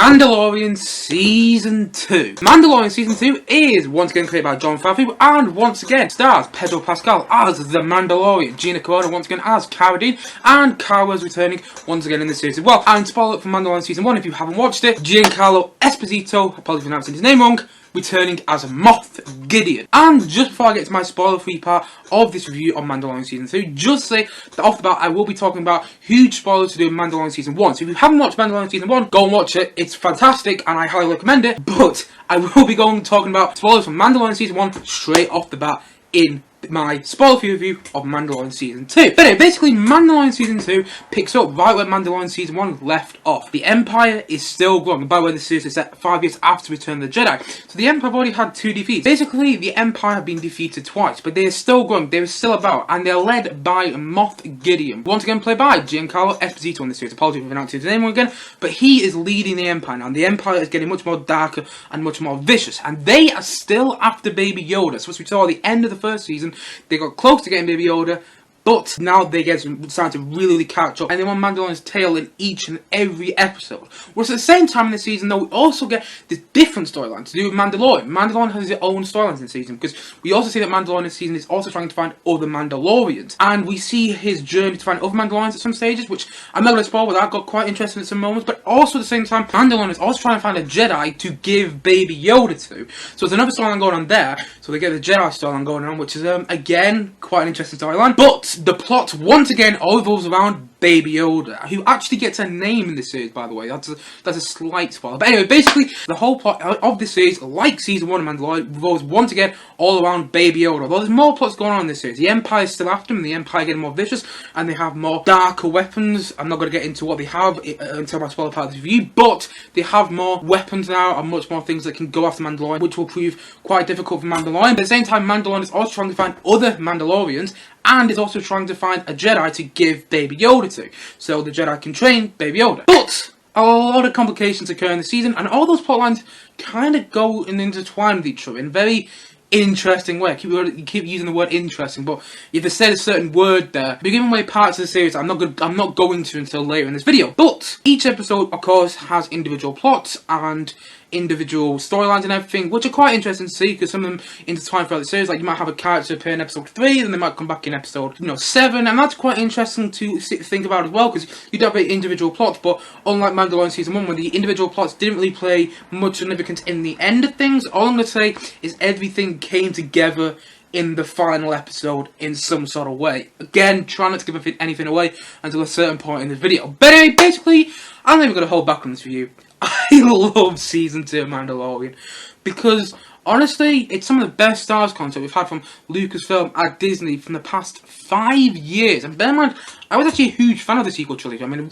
Mandalorian Season 2. Mandalorian Season 2 is once again created by Jon Favreau and once again stars Pedro Pascal as the Mandalorian, Gina Carano once again as Cara Dune, and Cara is returning once again in the series as well. And spoiler for Mandalorian Season 1 if you haven't watched it, Giancarlo Esposito, apologies for pronouncing his name wrong, returning as Moth Gidian. And just before I get to my spoiler-free part of this review on Mandalorian Season 2, just say that off the bat I will be talking about huge spoilers to do with Mandalorian Season 1. So if you haven't watched Mandalorian Season 1, go and watch it. It's fantastic and I highly recommend it. But I will be talking about spoilers from Mandalorian Season 1 straight off the bat in my spoiler-free review of Mandalorian Season 2. But anyway, basically Mandalorian Season 2 picks up right where Mandalorian Season 1 left off. The Empire is still growing. By the way, the series is set 5 years after Return of the Jedi. So the Empire have already had 2 defeats. Basically, the Empire have been defeated twice, but they are still growing. They are still about, and they are led by Moth Gidian. Once again played by Giancarlo Esposito in the series. Apologies for pronouncing his name again, but he is leading the Empire now. And the Empire is getting much more darker and much more vicious. And they are still after Baby Yoda. So as we saw at the end of the first season, they got close to getting Baby Yoda, but now they starting to really catch up, and they want Mandalorian's tail in each and every episode. Whereas at the same time in the season, though, we also get this different storyline to do with Mandalorian. Mandalorian has his own storylines in the season, because we also see that Mandalorian in the season is also trying to find other Mandalorians, and we see his journey to find other Mandalorians at some stages, which I'm not going to spoil, but that got quite interesting at some moments. But also at the same time, Mandalorian is also trying to find a Jedi to give Baby Yoda to. So there's another storyline going on there. So they get the Jedi storyline going on, which is again quite an interesting storyline. But the plot once again all revolves around Baby Yoda, who actually gets a name in this series, by the way. That's a slight spoiler. But anyway, basically, the whole plot of this series, like Season 1 of Mandalorian, revolves once again all around Baby Yoda. Although there's more plots going on in this series. The Empire is still after him, and the Empire getting more vicious, and they have more darker weapons. I'm not going to get into what they have until my spoiler part of this review, but they have more weapons now, and much more things that can go after Mandalorian, which will prove quite difficult for Mandalorian. But at the same time, Mandalorian is also trying to find other Mandalorians, and is also trying to find a Jedi to give Baby Yoda to, so the Jedi can train Baby Yoda. But a lot of complications occur in the season, and all those plotlines kind of go and intertwine with each other in a very interesting way. You keep using the word interesting, but if they said a certain word there, we're giving away parts of the series I'm not going to until later in this video. But each episode, of course, has individual plots and individual storylines and everything, which are quite interesting to see, because some of them intertwine throughout the series. Like, you might have a character appear in episode 3, and they might come back in episode 7, and that's quite interesting to think about as well, because you don't have individual plots. But unlike Mandalorian Season 1, where the individual plots didn't really play much significance in the end of things, all I'm going to say is everything came together in the final episode in some sort of way. Again, try not to give anything away until a certain point in the video. But anyway, basically, I'm not even going to hold back on this review. I love Season 2 of Mandalorian, because honestly, it's some of the best Star Wars content we've had from Lucasfilm at Disney from the past 5 years. And bear in mind, I was actually a huge fan of the sequel trilogy. I mean,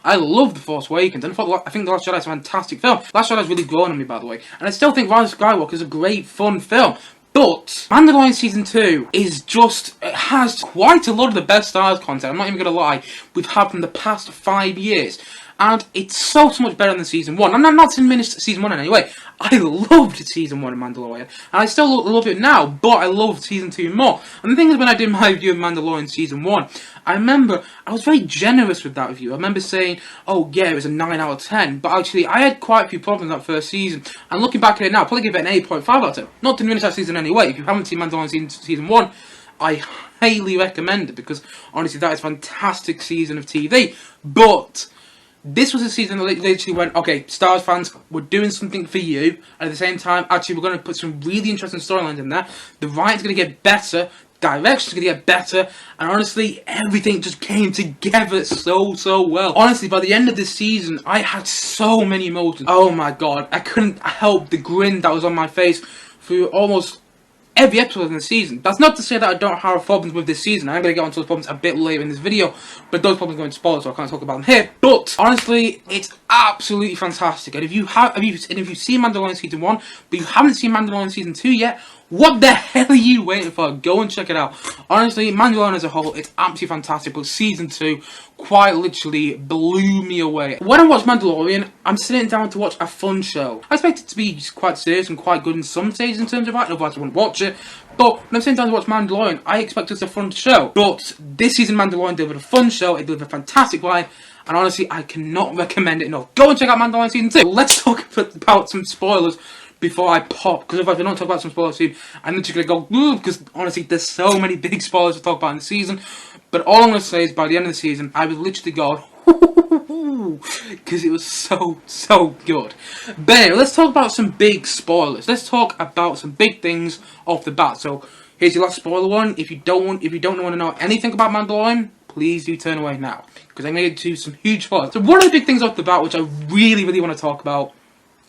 I love The Force Awakens, and I think The Last Jedi is a fantastic film. Last Jedi's really grown on me, by the way. And I still think Rise of Skywalker is a great, fun film. But Mandalorian Season 2 is just, it has quite a lot of the best Star Wars content, I'm not even going to lie, we've had from the past 5 years. And it's so much better than Season 1. I'm not diminished Season 1 in any way. I loved Season 1 of Mandalorian, and I still love it now, but I love Season 2 more. And the thing is, when I did my review of Mandalorian Season 1, I remember I was very generous with that review. I remember saying, oh yeah, it was a 9 out of 10, but actually I had quite a few problems that first season, and looking back at it now, I'd probably give it an 8.5 out of 10. Not to diminish that season in any way. If you haven't seen Mandalorian Season 1, I highly recommend it, because honestly that is a fantastic season of TV. But this was a season that literally went, okay, Star Wars fans, we're doing something for you, and at the same time, actually, we're going to put some really interesting storylines in there. The writing's going to get better, direction's going to get better, and honestly, everything just came together so well. Honestly, by the end of this season, I had so many emotions. Oh my god, I couldn't help the grin that was on my face through almost every episode in the season. That's not to say that I don't have problems with this season. I'm going to get onto those problems a bit later in this video, but those problems are going to spoil, so I can't talk about them here. But honestly, it's absolutely fantastic. And if you've seen Mandalorian Season 1, but you haven't seen Mandalorian Season 2 yet, what the hell are you waiting for? Go and check it out. Honestly, Mandalorian as a whole, it's absolutely fantastic, but Season 2 quite literally blew me away. When I watch Mandalorian, I'm sitting down to watch a fun show. I expect it to be quite serious and quite good in some stages in terms of writing, otherwise I wouldn't watch it. But when I'm sitting down to watch Mandalorian, I expect it's a fun show. But this season Mandalorian delivered a fun show, it delivered a fantastic ride, and honestly, I cannot recommend it enough. Go and check out Mandalorian Season 2. Let's talk about some spoilers before I pop, because if I don't talk about some spoilers soon, I'm literally going to go, because honestly, there's so many big spoilers to talk about in the season. But all I'm going to say is, by the end of the season, I was literally going, because it was so good. But anyway, let's talk about some big spoilers. Let's talk about some big things off the bat. So here's your last spoiler one. If you don't want to know anything about Mandalorian, please do turn away now, because I'm going to get to some huge spoilers. So one of the big things off the bat, which I really want to talk about,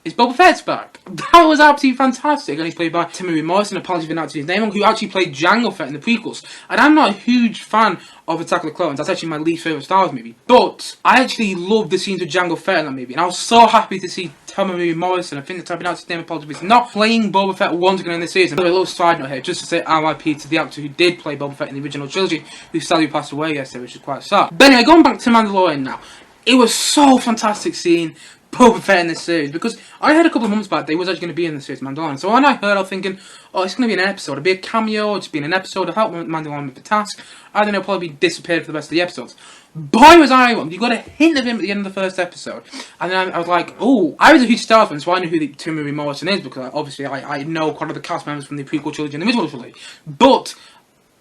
is Boba Fett's back. That was absolutely fantastic, and he's played by Timothy Morrison, apologies for not his name, who actually played Jango Fett in the prequels. And I'm not a huge fan of Attack of the Clones, that's actually my least favourite Star Wars movie. But I actually loved the scenes with Jango Fett in that movie, and I was so happy to see Timothy Morrison, I think that's how I pronounce his name, apologies, not playing Boba Fett once again in this season. A little side note here, just to say RIP to the actor who did play Boba Fett in the original trilogy, who sadly passed away yesterday, which is quite sad. But anyway, going back to Mandalorian now, it was so fantastic seeing Boba Fett in this series, because I heard a couple of months back that he was actually going to be in the series Mandalorian. So when I heard, I was thinking, oh, it's going to be an episode, it'll be a cameo, it'll just be an episode to help Mandalorian with the task. I don't know, probably disappeared for the rest of the episodes. Boy, was I wrong. You got a hint of him at the end of the first episode, and then I was like, oh, I was a huge Star Wars fan, so I knew who Timothy Morrison is, because obviously I know quite a lot of the cast members from the prequel trilogy and the original trilogy. But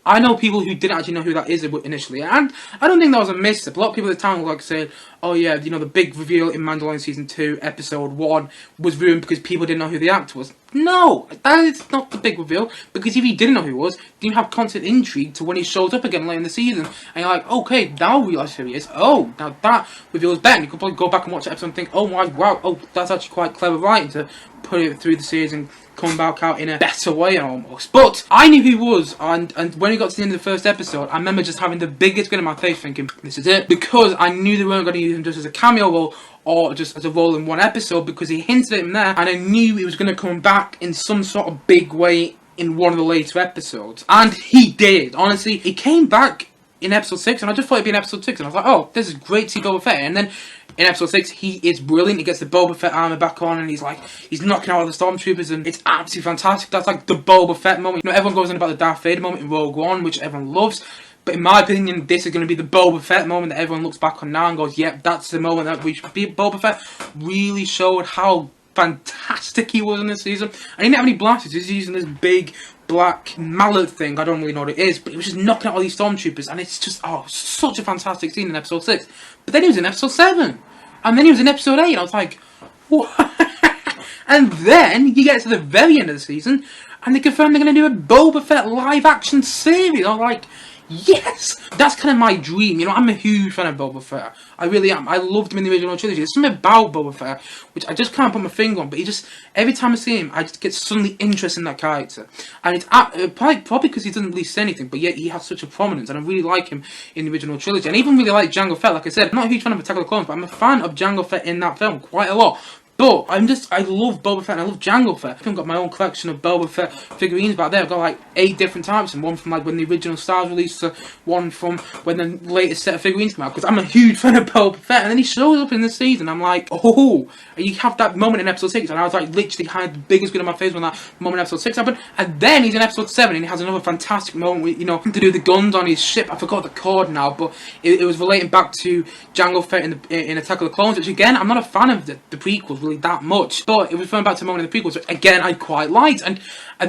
I know people who didn't actually know who that is initially, and I don't think that was a misstep. A lot of people at the time were like saying, oh yeah, you know, the big reveal in Mandalorian Season 2, Episode 1 was ruined because people didn't know who the actor was. No, that is not the big reveal, because if you didn't know who he was, then you have constant intrigue to when he shows up again later in the season, and you're like, okay, now I realise who he is. Oh, now that reveals better. You could probably go back and watch the episode and think, oh my, wow, oh, that's actually quite clever writing to put it through the series and come back out in a better way almost. But I knew who he was, and when he got to the end of the first episode, I remember just having the biggest grin on my face thinking, this is it, because I knew they weren't going to use him just as a cameo role or just as a role in one episode, because he hinted at him there, and I knew he was going to come back in some sort of big way in one of the later episodes. And he did. Honestly, he came back in episode 6, and I just thought he'd be in episode 6, and I was like, oh, this is great to see Boba Fett. And then in episode 6, he is brilliant. He gets the Boba Fett armor back on, and he's knocking out all the stormtroopers, and it's absolutely fantastic. That's like the Boba Fett moment. You know, everyone goes on about the Darth Vader moment in Rogue One, which everyone loves. But in my opinion, this is going to be the Boba Fett moment that everyone looks back on now and goes, yep, that's the moment that we should be. Boba Fett really showed how fantastic he was in this season. And he didn't have any blasters. He was using this big black mallet thing. I don't really know what it is, but he was just knocking out all these stormtroopers, and it's just, oh, such a fantastic scene in episode 6. But then he was in episode 7, and then he was in episode 8, and I was like, what? And then you get to the very end of the season, and they confirm they're going to do a Boba Fett live action series. I was like, yes! That's kind of my dream. You know, I'm a huge fan of Boba Fett. I really am. I loved him in the original trilogy. There's something about Boba Fett which I just can't put my finger on, but he just, every time I see him, I just get suddenly interested in that character. And it's probably because he doesn't really say anything, but yet he has such a prominence, and I really like him in the original trilogy. And I even really like Jango Fett. Like I said, I'm not a huge fan of Attack of the Clones, but I'm a fan of Jango Fett in that film quite a lot. But I love Boba Fett and I love Jango Fett. I've got my own collection of Boba Fett figurines back there. I've got like 8 different types, and one from like when the original Stars released, to one from when the latest set of figurines came out, because I'm a huge fan of Boba Fett. And then he shows up in this season, I'm like, oh, and you have that moment in episode 6, and I was like literally had the biggest grin on my face when that moment in episode 6 happened. And then he's in episode 7, and he has another fantastic moment with, you know, to do the guns on his ship. I forgot the chord now, but it was relating back to Jango Fett in Attack of the Clones, which again, I'm not a fan of the prequels really that much, but it was referring back to a moment in the prequels, which again I quite liked. And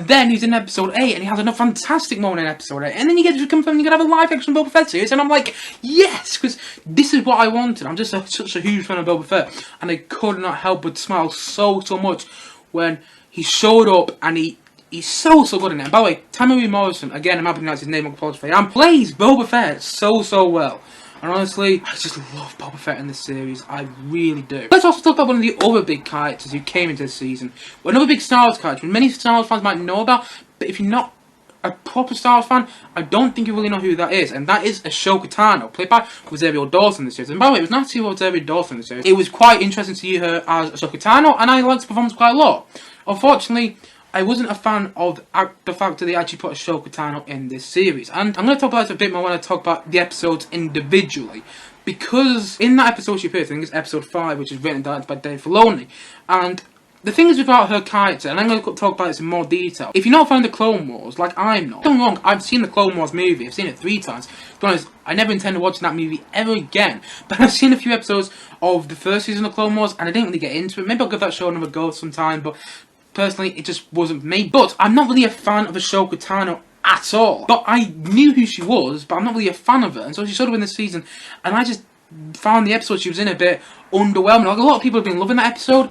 then he's in episode 8, and he has another fantastic moment in episode 8, and then you get to confirm you're going to have a live action Boba Fett series, and I'm like, yes, because this is what I wanted. I'm just such a huge fan of Boba Fett, and I could not help but smile so much when he showed up, and he's so good in it. And by the way, Timothy Morrison, again, I'm happy to pronounce his name, I apologize for it, plays Boba Fett so well. And honestly, I just love Boba Fett in this series. I really do. Let's also talk about one of the other big characters who came into this season. Well, another big Star Wars character, many Star Wars fans might know about, but if you're not a proper Star Wars fan, I don't think you really know who that is. And that is Ahsoka Tano, played by Rosario Dawson in the series. And by the way, it was nice to see Rosario Dawson in the series. It was quite interesting to see her as Ahsoka Tano, and I liked the performance quite a lot. Unfortunately, I wasn't a fan of the fact that they actually put Ahsoka Tano in this series. And I'm going to talk about it a bit more when I talk about the episodes individually. Because in that episode she appears, I think it's episode 5, which is written and directed by Dave Filoni. And the thing is about her character, and I'm going to talk about this in more detail. If you're not fan of the Clone Wars, like I'm not, don't get me wrong, I've seen the Clone Wars movie. I've seen it 3 times. To be honest, I never intended watching that movie ever again. But I've seen a few episodes of the first season of Clone Wars, and I didn't really get into it. Maybe I'll give that show another go sometime, but personally, it just wasn't for me. But I'm not really a fan of Ahsoka Tano at all. But I knew who she was, but I'm not really a fan of her. And so she showed up in this season, and I just found the episode she was in a bit underwhelming. Like, a lot of people have been loving that episode.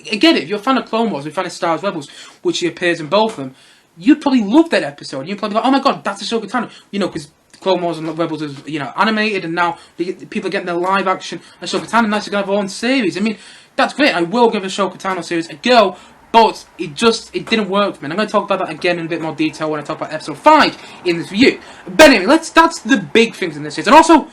I get it, if you're a fan of Clone Wars, if you're a fan of Star Wars Rebels, which she appears in both of them, you'd probably love that episode. You'd probably be like, oh my god, that's Ahsoka Tano. You know, because Clone Wars and Rebels is, you know, animated, and now people are getting their live action Ahsoka Tano, and now she's going to have her own series. I mean, that's great. I will give Ahsoka Tano series a go, but it didn't work for me. And I'm going to talk about that again in a bit more detail when I talk about episode 5 in this review. But anyway, that's the big things in this series. And also,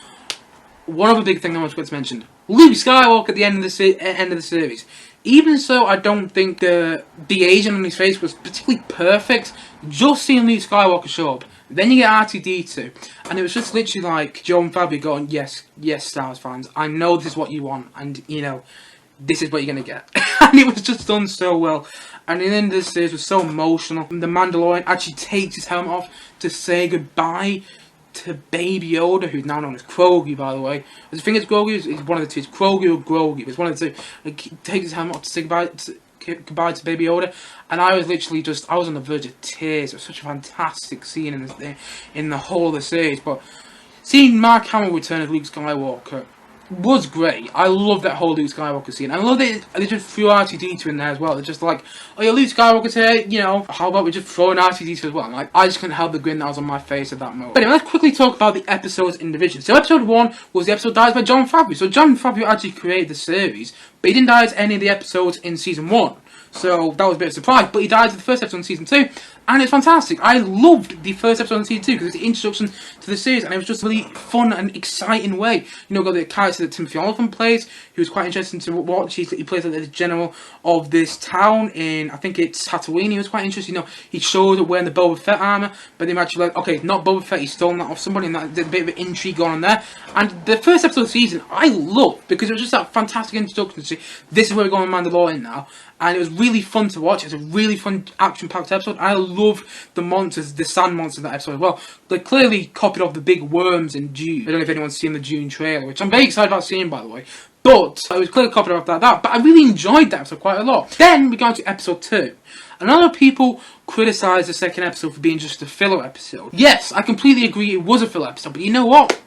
one other big thing I want to mention: Luke Skywalker at the end of the series. Even so, I don't think the aging on his face was particularly perfect. Just seeing Luke Skywalker show up, then you get R2-D2, and it was just literally like Jon Favreau going, "Yes, Star Wars fans, I know this is what you want, and you know, this is what you're gonna get." And it was just done so well. And the end of this series was so emotional. The Mandalorian actually takes his helmet off to say goodbye to Baby Yoda, who's now known as Grogu, by the way. The thing is, Grogu is one of the two. It's Grogu or Grogu. It's one of the two. Like, he takes his helmet off to say goodbye to Baby Yoda, and I was literally I was on the verge of tears. It was such a fantastic scene in the whole of the series. But seeing Mark Hamill return as Luke Skywalker was great. I love that whole Luke Skywalker scene. I love that they just threw R2-D2 in there as well. They're just like, oh yeah, Luke Skywalker's here, you know, how about we just throw in R2-D2 as well? And, like, I just couldn't help the grin that was on my face at that moment. But anyway, let's quickly talk about the episodes in division. So episode 1 was the episode directed by Jon Favreau. So Jon Favreau actually created the series, but he didn't direct any of the episodes in season 1. So that was a bit of a surprise, but he directed the first episode in season 2, and it's fantastic. I loved the first episode in season 2 because it's the introduction to the series, and it was just a really fun and exciting way. You know, got the character that Timothy Olyphant plays, who was quite interesting to watch. He plays like the general of this town in, I think it's Tatooine. He was quite interesting. You know, he showed up wearing the Boba Fett armor, but they actually like, okay, not Boba Fett, he's stolen that off somebody, and there's a bit of an intrigue going on there. And the first episode of the season, I loved, because it was just that fantastic introduction to this is where we're going with Mandalorian now. And it was really fun to watch. It's a really fun, action-packed episode. I loved the monsters, the sand monsters in that episode as well. They clearly copied off the big worms in Dune. I don't know if anyone's seen the Dune trailer, which I'm very excited about seeing, by the way. But it was clearly copied off that. But I really enjoyed that episode quite a lot. Then we got to episode 2. And a lot of people criticised the second episode for being just a filler episode. Yes, I completely agree it was a filler episode. But you know what?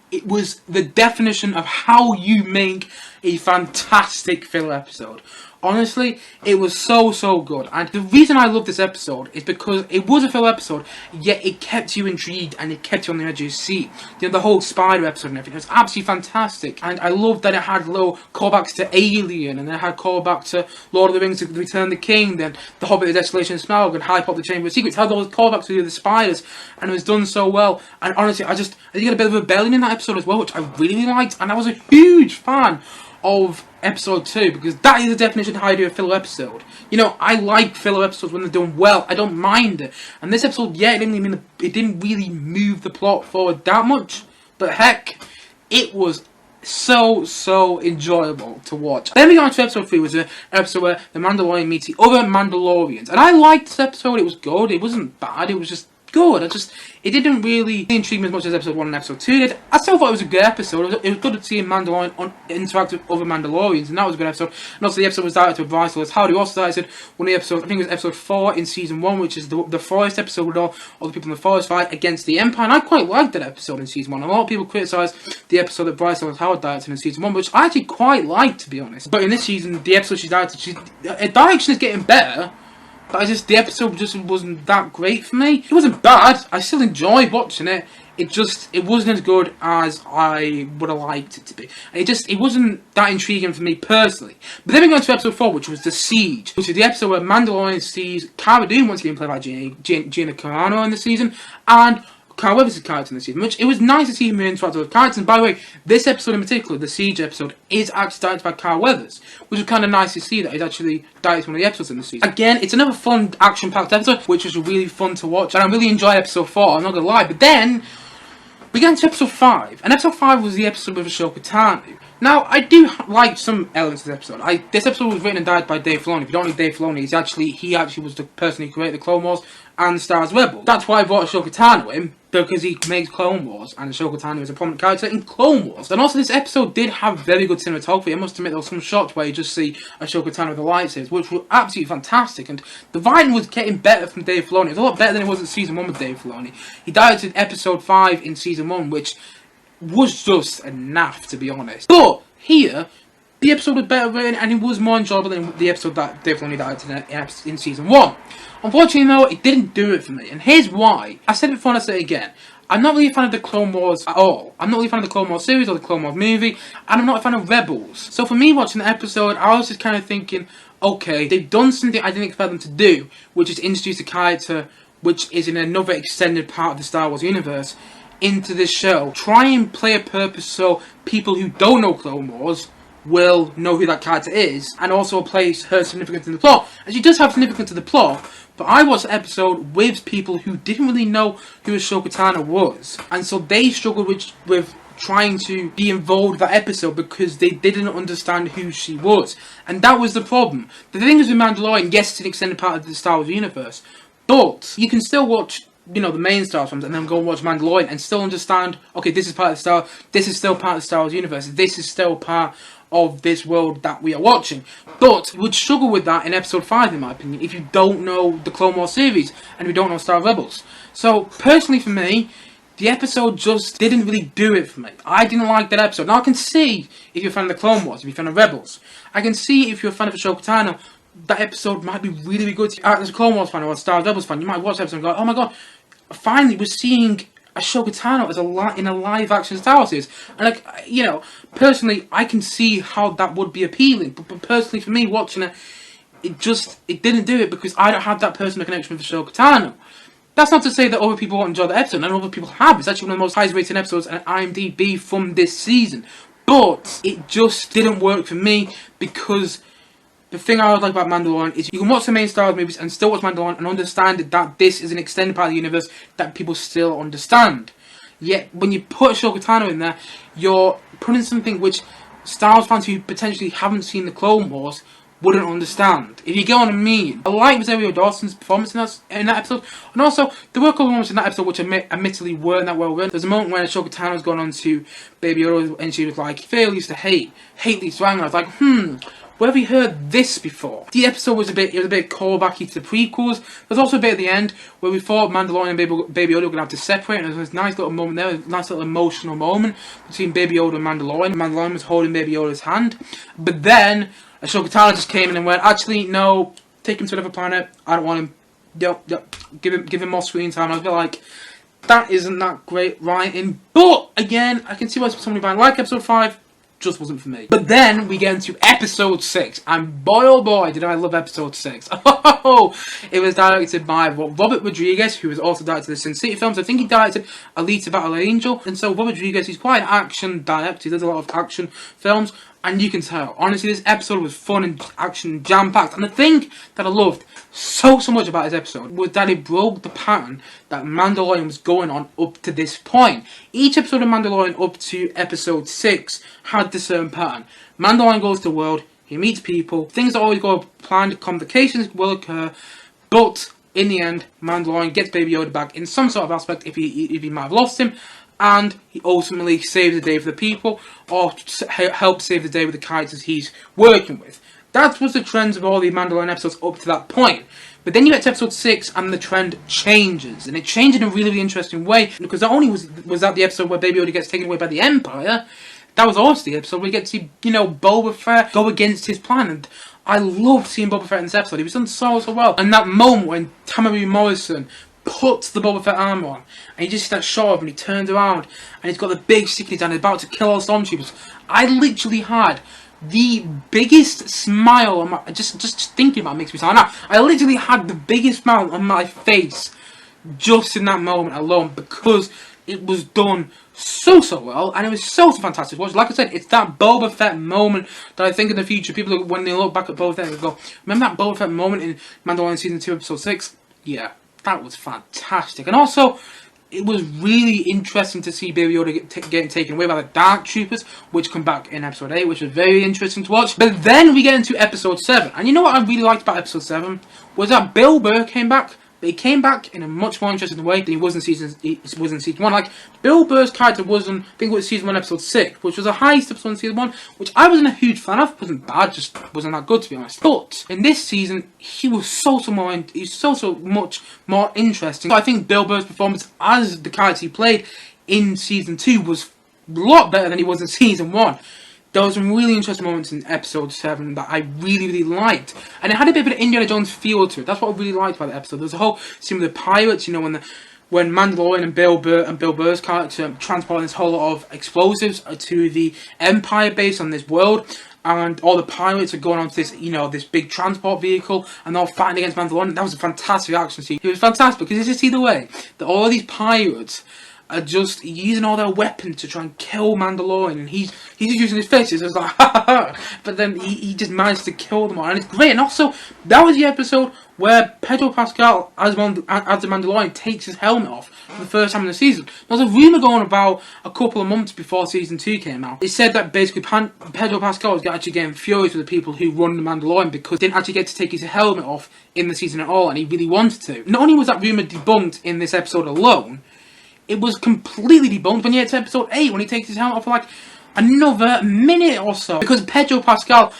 It was the definition of how you make a fantastic filler episode. Honestly, it was so good. And the reason I love this episode is because it was a filler episode, yet it kept you intrigued and it kept you on the edge of your seat. You know, the whole spider episode and everything, it was absolutely fantastic. And I loved that it had little callbacks to Alien, and then it had callback to Lord of the Rings, The Return of the King, then The Hobbit, The Desolation of Smaug, and Harry Potter, The Chamber of Secrets. It had all those callbacks to the spiders, and it was done so well. And honestly, I think I got a bit of rebellion in that episode as well, which I really liked, and I was a huge fan of episode 2, because that is the definition of how I do a filler episode. You know, I like filler episodes when they're done well. I don't mind it. And this episode, yeah, it didn't really move the plot forward that much, but heck, it was so enjoyable to watch. Then we got to episode 3, which was an episode where the Mandalorian meets the other Mandalorians. And I liked this episode. It was good. It wasn't bad. It was just good. It didn't really intrigue me as much as episode 1 and episode 2 did. I still thought it was a good episode. It was good to see Mandalorian interact with other Mandalorians, and that was a good episode. And also the episode was directed by Bryce. How he also directed one of the episodes, I think it was episode 4 in season 1, which is the forest episode with all the people in the forest fight against the Empire. And I quite liked that episode in season 1. A lot of people criticised the episode that Bryce Howard directed in season 1, which I actually quite liked, to be honest. But in this season, the episode she directed, her direction is getting better. But the episode just wasn't that great for me. It wasn't bad. I still enjoyed watching it. It wasn't as good as I would have liked it to be. It wasn't that intriguing for me personally. But then we go to episode 4, which was The Siege, which is the episode where Mandalorian sees Cara Dune once again played by Gina Carano in the season, and Carl Weathers' character in the season, which it was nice to see him interact with characters. And by the way, this episode in particular, the Siege episode, is actually directed by Carl Weathers, which was kind of nice to see that he's actually directed one of the episodes in the season. Again, it's another fun, action-packed episode, which was really fun to watch, and I really enjoyed episode 4, I'm not gonna lie. But then we get into episode 5, and episode 5 was the episode with Ahsoka Tano. Now, I do like some elements of this episode. This episode was written and directed by Dave Filoni. If you don't know Dave Filoni, he actually was the person who created the Clone Wars and Star Wars Rebels. That's why I brought Ahsoka Tano in, because he makes Clone Wars, and Ahsoka Tano is a prominent character in Clone Wars. And also, this episode did have very good cinematography. I must admit, there were some shots where you just see Ahsoka Tano with the lightsabers, which were absolutely fantastic. And the writing was getting better from Dave Filoni. It was a lot better than it was in Season 1 with Dave Filoni. He directed Episode 5 in Season 1, which was just a naff, to be honest. But here, the episode was better written, and it was more enjoyable than the episode that Dave Filoni directed in Season 1. Unfortunately, though, it didn't do it for me, and here's why. I said it before and I say it again. I'm not really a fan of the Clone Wars at all. I'm not really a fan of the Clone Wars series or the Clone Wars movie, and I'm not a fan of Rebels. So for me, watching the episode, I was just kind of thinking, okay, they've done something I didn't expect them to do, which is introduce a character which is in another extended part of the Star Wars universe into this show. Try and play a purpose so people who don't know Clone Wars will know who that character is, and also place her significance in the plot. And she does have significance in the plot, but I watched the episode with people who didn't really know who Ahsoka Tano was, and so they struggled with trying to be involved with that episode because they didn't understand who she was. And that was the problem. The thing is with Mandalorian, yes, it's an extended part of the Star Wars universe, but you can still watch, you know, the main Star Wars films and then go and watch Mandalorian and still understand, okay, this is part of the Star, this is still part of the Star Wars universe, this is still part of this world that we are watching. But you would struggle with that in episode 5, in my opinion, if you don't know the Clone Wars series and you don't know Star Wars Rebels. So personally for me, the episode just didn't really do it for me. I didn't like that episode. Now I can see if you're a fan of the Clone Wars, if you're a fan of Rebels. I can see if you're a fan of Ahsoka Tano, that episode might be really, really good. As a Clone Wars fan or a Star Wars Rebels fan, you might watch the episode and go, oh my god, finally we're seeing Ahsoka Tano as in a live-action Star Wars series. And, like, you know, personally, I can see how that would be appealing. But personally, for me, watching it, it didn't do it because I don't have that personal connection with Ahsoka Tano. That's not to say that other people won't enjoy the episode, and other people have. It's actually one of the most highest-rated episodes on IMDb from this season. But it just didn't work for me because the thing I would like about Mandalorian is you can watch the main Star Wars movies and still watch Mandalorian and understand that this is an extended part of the universe that people still understand. Yet, when you put Ahsoka Tano in there, you're putting something which Star Wars fans who potentially haven't seen the Clone Wars wouldn't understand. If you get what I mean. I like Rosario Dawson's performance in that episode. And also, there were a couple of moments in that episode which admittedly weren't that well written. There's a moment when Ahsoka Tano's gone on to Baby Yoda and she was like, Phil used to hate Lisa Wang. And I was like, where have we heard this before? The episode was a bit callbacky to the prequels. There's also a bit at the end where we thought Mandalorian and Baby Yoda were going to have to separate, and there was this nice little moment there, a nice little emotional moment between Baby Yoda and Mandalorian. Mandalorian was holding Baby Yoda's hand, but then Ahsoka Tano just came in and went, actually, no, take him to another planet, I don't want him, yep, give him more screen time. I was like, that isn't that great writing, but again, I can see why somebody might like episode 5, just wasn't for me. But then we get into episode 6, and boy oh boy did I love episode 6. Oh, it was directed by Robert Rodriguez, who has also directed the Sin City films. I think he directed Alita Battle Angel, and so Robert Rodriguez, he's quite an action director, he does a lot of action films, and you can tell, honestly, this episode was fun and action jam-packed. And the thing that I loved so much about this episode was that it broke the pattern that Mandalorian was going on up to this point. Each episode of Mandalorian up to episode 6 had the same pattern. Mandalorian goes to the world, he meets people, things always go planned, complications will occur, but in the end, Mandalorian gets Baby Yoda back in some sort of aspect if he might have lost him, and he ultimately saves the day for the people, or helps save the day with the characters he's working with. That was the trends of all the Mandalorian episodes up to that point. But then you get to episode 6 and the trend changes. And it changed in a really, really interesting way. Because not only was that the episode where Baby Yoda gets taken away by the Empire, that was also the episode where we get to see, you know, Boba Fett go against his plan. And I loved seeing Boba Fett in this episode. He was done so well. And that moment when Tamari Morrison puts the Boba Fett armor on, and you just see that shot of him, and he turns around, and he's got the big stick in his hand, and he's about to kill all the stormtroopers. I literally had the biggest smile on my, just thinking about it makes me sound now. I literally had the biggest smile on my face just in that moment alone, because it was done so well, and it was so fantastic to watch. Like I said, it's that Boba Fett moment that I think in the future, people, when they look back at Boba Fett, they go, remember that Boba Fett moment in Mandalorian Season 2, Episode 6? Yeah, that was fantastic. And also, it was really interesting to see Baby Yoda getting taken away by the Dark Troopers, which come back in episode 8, which was very interesting to watch. But then we get into episode 7, and you know what I really liked about episode 7? Was that Bill Burr came back. But he came back in a much more interesting way than he was in season 1. Like, Bill Burr's character was in, I think it was season 1, episode 6, which was the highest episode in season 1, which I wasn't a huge fan of. It wasn't bad, just wasn't that good, to be honest. But in this season, he was so much more interesting. So I think Bill Burr's performance as the character he played in season 2 was a lot better than he was in season 1. There was some really interesting moments in episode 7 that I really liked. And it had a bit of an Indiana Jones feel to it. That's what I really liked about the episode. There's a whole scene with the pirates, you know, when Mandalorian and Bill Burr's character transporting this whole lot of explosives to the Empire base on this world. And all the pirates are going onto this, you know, this big transport vehicle, and they're all fighting against Mandalorian. That was a fantastic action scene. It was fantastic because you just see the way that all of these pirates are just using all their weapons to try and kill Mandalorian, and he's just using his faces. It's like, ha ha ha. But then he just managed to kill them all, and it's great. And also, that was the episode where Pedro Pascal, as the Mandalorian, takes his helmet off for the first time in the season. There was a rumour going about a couple of months before season 2 came out. It said that basically Pedro Pascal was actually getting furious with the people who run the Mandalorian because he didn't actually get to take his helmet off in the season at all, and he really wanted to. Not only was that rumour debunked in this episode alone, it was completely debunked when you get to episode 8, when he takes his helmet off for like another minute or so. Because Pedro Pascal,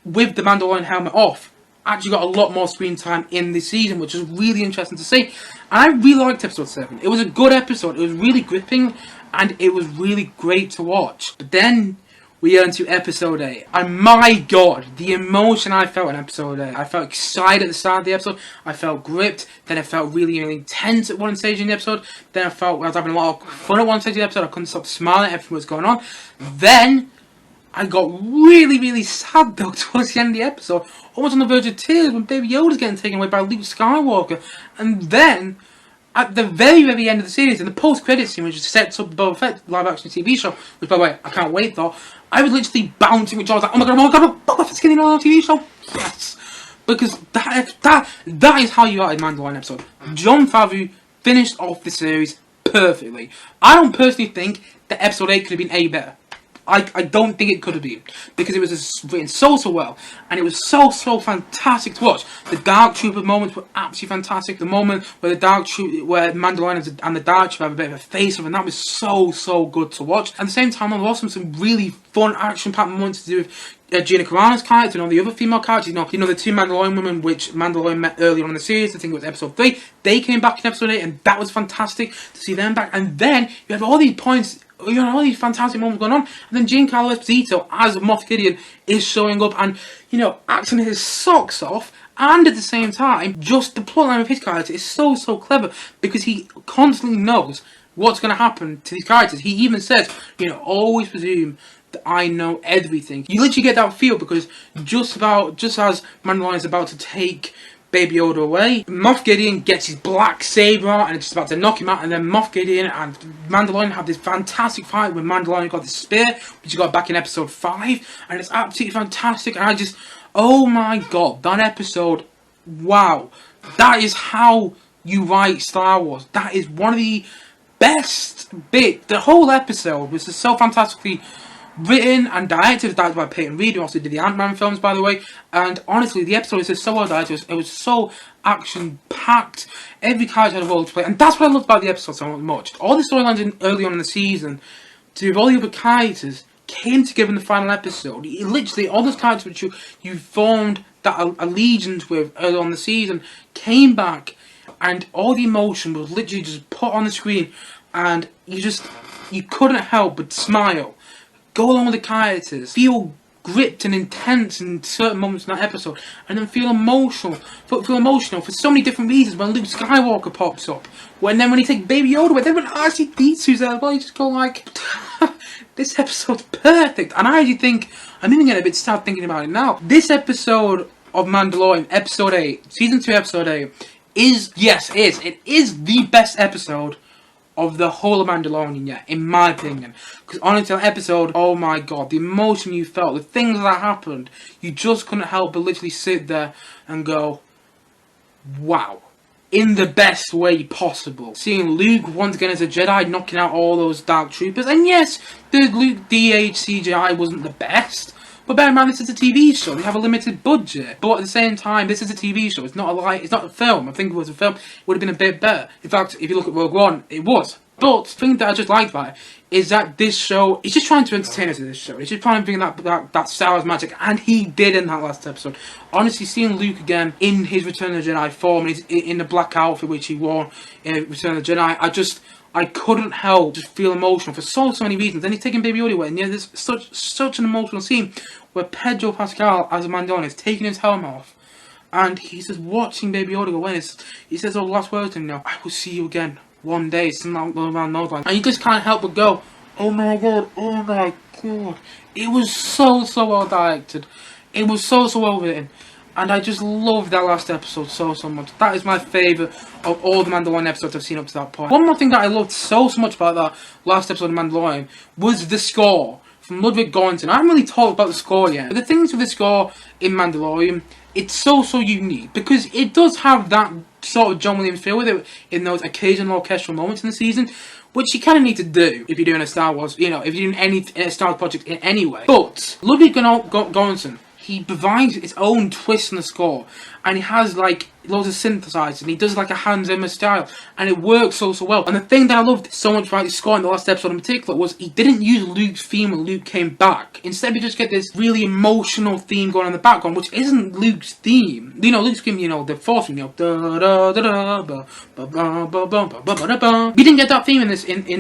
with the Mandalorian helmet off, actually got a lot more screen time in this season, which was really interesting to see. And I really liked episode 7. It was a good episode. It was really gripping, and it was really great to watch. But then we get into episode 8. And my god, the emotion I felt in episode 8. I felt excited at the start of the episode. I felt gripped. Then I felt really intense at one stage in the episode. Then I felt I was having a lot of fun at one stage of the episode. I couldn't stop smiling at everything that was going on. Then I got really sad though towards the end of the episode. Almost on the verge of tears when Baby Yoda's getting taken away by Luke Skywalker. And then at the very end of the series, in the post-credits scene, which sets up the Boba Fett live-action TV show, which, by the way, I can't wait though, I was literally bouncing with joy. I was like, oh my god, Boba Fett's getting on a TV show! Yes! Because that is how you are in Mandalorian episode. Jon Favreau finished off the series perfectly. I don't personally think that episode 8 could have been any better. I don't think it could have been, because it was written so well, and it was so fantastic to watch. The Dark Trooper moments were absolutely fantastic. The moment where where Mandalorian and the Dark Trooper have a bit of a face-off, and that was so good to watch. At the same time, there was some really fun action-packed moments to do with Gina Carano's character and all the other female characters. You know the two Mandalorian women which Mandalorian met earlier on in the series. I think it was episode 3. They came back in episode 8, and that was fantastic to see them back. And then you have all these points. You know, all these fantastic moments going on, and then Giancarlo Esposito as Moth Gideon is showing up and, you know, acting his socks off, and at the same time, just the plotline of his character is so clever, because he constantly knows what's going to happen to these characters. He even says, you know, always presume that I know everything. You literally get that feel, because just as Mandalorian is about to take Baby Yoda away, Moff Gideon gets his black saber out and it's just about to knock him out, and then Moff Gideon and Mandalorian have this fantastic fight when Mandalorian got the spear, which he got back in episode 5, and it's absolutely fantastic. And I just, oh my god, that episode, wow, that is how you write Star Wars. That is one of the best bits. The whole episode was just so fantastically written and directed by Peyton, who also did the Ant-Man films, by the way. And honestly, the episode is just so well directed. It was so action-packed. Every character had a role to play, and that's what I loved about the episode so much. All the storylines early on in the season, to do with all the other characters, came together in the final episode. Literally, all those characters which you formed that allegiance with early on in the season came back, and all the emotion was literally just put on the screen, and you couldn't help but smile. Go along with the characters, feel gripped and intense in certain moments in that episode, and then feel emotional for so many different reasons. When Luke Skywalker pops up, when he takes Baby Yoda with everyone actually beats who's there, well, you just go like, this episode's perfect. And I actually think, I'm even getting a bit sad thinking about it now. This episode of Mandalorian, episode 8, season 2, episode 8, is the best episode of the whole of Mandalorian yet, in my opinion. Because honestly, that episode, oh my god, the emotion you felt, the things that happened, you just couldn't help but literally sit there and go, wow. in the best way possible. Seeing Luke once again as a Jedi knocking out all those Dark Troopers, and yes, the Luke DH CGI wasn't the best, but bear in mind this is a TV show, they have a limited budget, but at the same time this is a TV show, it's not a film. I think if it was a film, it would have been a bit better. In fact, if you look at Rogue One, it was. But the thing that I just liked about it is that this show is just trying to entertain us in this show. It's just trying to bring that Star Wars magic, and he did in that last episode. Honestly, seeing Luke again in his Return of the Jedi form, in the black outfit which he wore in Return of the Jedi, I couldn't help just feel emotional for so many reasons. And he's taking Baby Yoda away, and there's such an emotional scene where Pedro Pascal as a Mandalorian is taking his helmet off, and he's just watching Baby Yoda go in. He says those last words to him, "I will see you again one day," something around those lines. And you just can't help but go, oh my god. It was so well directed. It was so well written. And I just loved that last episode so much. That is my favourite of all the Mandalorian episodes I've seen up to that point. One more thing that I loved so much about that last episode of Mandalorian was the score from Ludwig Göransson. I haven't really talked about the score yet, but the things with the score in Mandalorian, it's so unique, because it does have that sort of John Williams feel with it in those occasional orchestral moments in the season, which you kind of need to do if you're doing a Star Wars, if you're doing a Star Wars project in any way. But Ludwig Göransson, he provides its own twist on the score, and he has like loads of synthesizers, and he does like a Hans Zimmer style, and it works so well. And the thing that I loved so much about his score in the last episode in particular was he didn't use Luke's theme when Luke came back. Instead, we just get this really emotional theme going on in the background, which isn't Luke's theme. Luke's theme, the fourth theme, We didn't get that theme in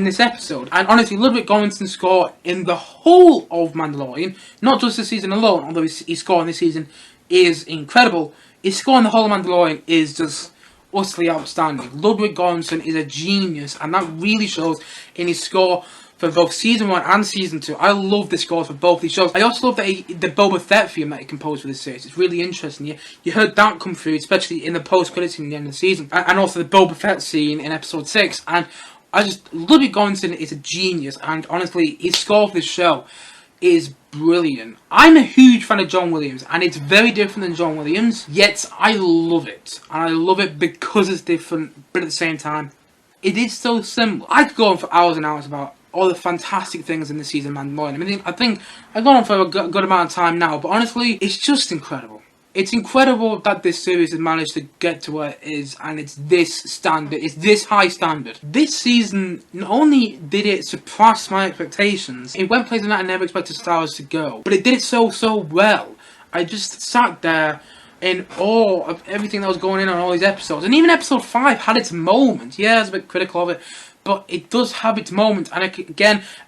this episode. And honestly, Ludwig Göransson's score in the whole of Mandalorian, not just this season alone, although his score in this season is incredible, his score in the whole of Mandalorian is just utterly outstanding. Ludwig Göransson is a genius, and that really shows in his score for both Season 1 and Season 2. I love the scores for both these shows. I also love that the Boba Fett theme that he composed for this series. It's really interesting. You heard that come through, especially in the post-credits scene at the end of the season. And also the Boba Fett scene in Episode 6. And Ludwig Göransson is a genius, and honestly, his score for this show is brilliant. I'm a huge fan of John Williams, and it's very different than John Williams, yet I love it. And I love it because it's different, but at the same time, it is so similar. I could go on for hours and hours about all the fantastic things in the season of Mandalorian. I think I've gone on for a good amount of time now, but honestly, it's just incredible. It's incredible that this series has managed to get to where it is, and it's this standard, it's this high standard. This season, not only did it surpass my expectations, it went places that I never expected Star Wars to go, but it did it so well. I just sat there in awe of everything that was going on all these episodes, and even episode 5 had its moments. Yeah, I was a bit critical of it, but it does have its moments, and I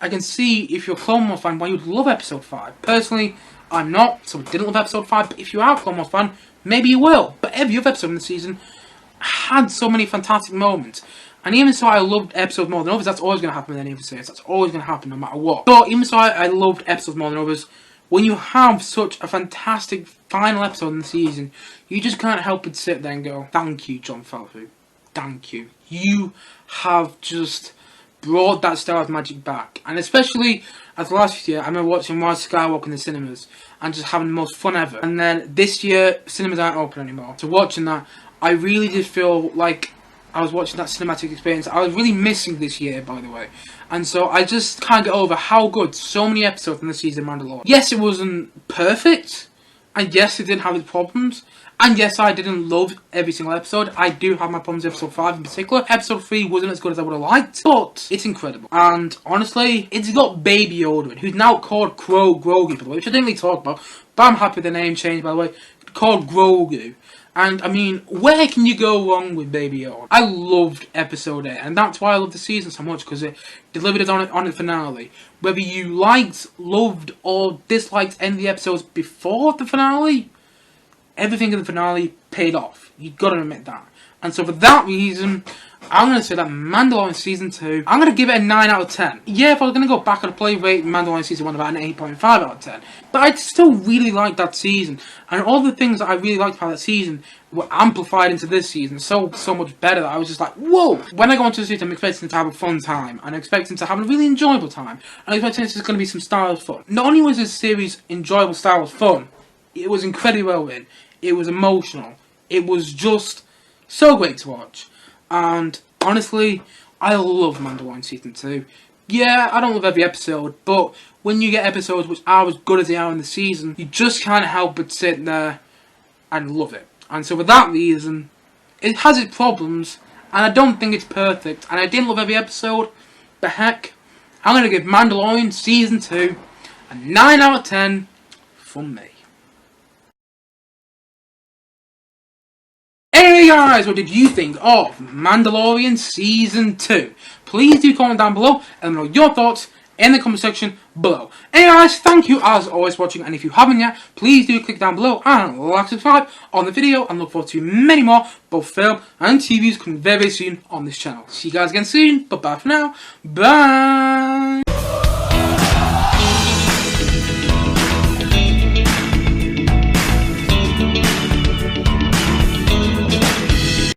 can see if you're a Clone Wars fan why you'd love episode 5. Personally, I'm not, so I didn't love episode 5, but if you are a Clone Wars fan, maybe you will. But every other episode in the season had so many fantastic moments. And even so, I loved episodes more than others. That's always going to happen with any of the series. That's always going to happen no matter what. But even so, I loved episodes more than others. When you have such a fantastic final episode in the season, you just can't help but sit there and go, thank you, Jon Favreau. Thank you. You have just brought that Star Wars magic back. And especially as last year, I remember watching Rise of Skywalker in the cinemas and just having the most fun ever. And then this year, cinemas aren't open anymore. So watching that, I really did feel like I was watching that cinematic experience. I was really missing this year, by the way. And so I just can't get over how good so many episodes in the season of Mandalorian. Yes, it wasn't perfect. And yes, it did have its problems. And yes, I didn't love every single episode. I do have my problems with episode 5 in particular. Episode 3 wasn't as good as I would have liked, but it's incredible. And honestly, it's got Baby Yoda, who's now called Grogu, by the way, which I didn't really talk about, but I'm happy with the name change, by the way. Called Grogu. And I mean, where can you go wrong with Baby Yoda? I loved episode 8, and that's why I love the season so much, because it delivered it on the finale. Whether you liked, loved, or disliked any of the episodes before the finale, everything in the finale paid off. You gotta admit that. And so for that reason, I'm gonna say that Mandalorian Season 2, I'm gonna give it a 9 out of 10. Yeah, if I was gonna go back and play rate Mandalorian Season 1 about an 8.5 out of 10. But I still really like that season. And all the things that I really liked about that season were amplified into this season so much better that I was just like, whoa! When I go into the season, I'm expecting to have a fun time. And I'm expecting to have a really enjoyable time. And I'm expecting this is gonna be some Star Wars fun. Not only was this series enjoyable Star Wars fun, it was incredibly well written. It was emotional. It was just So great to watch. And honestly, I love Mandalorian Season 2. Yeah, I don't love every episode, but when you get episodes which are as good as they are in the season, you just can't help but sit there and love it. And so for that reason, it has its problems, and I don't think it's perfect, and I didn't love every episode, but heck, I'm going to give Mandalorian Season 2 a 9 out of 10 from me. Hey guys, what did you think of Mandalorian Season 2? Please do comment down below and let me know your thoughts in the comment section below. Hey guys, thank you as always for watching, and if you haven't yet, please do click down below and like, subscribe on the video, and look forward to many more both film and TVs coming very soon on this channel. See you guys again soon, but bye for now. Bye!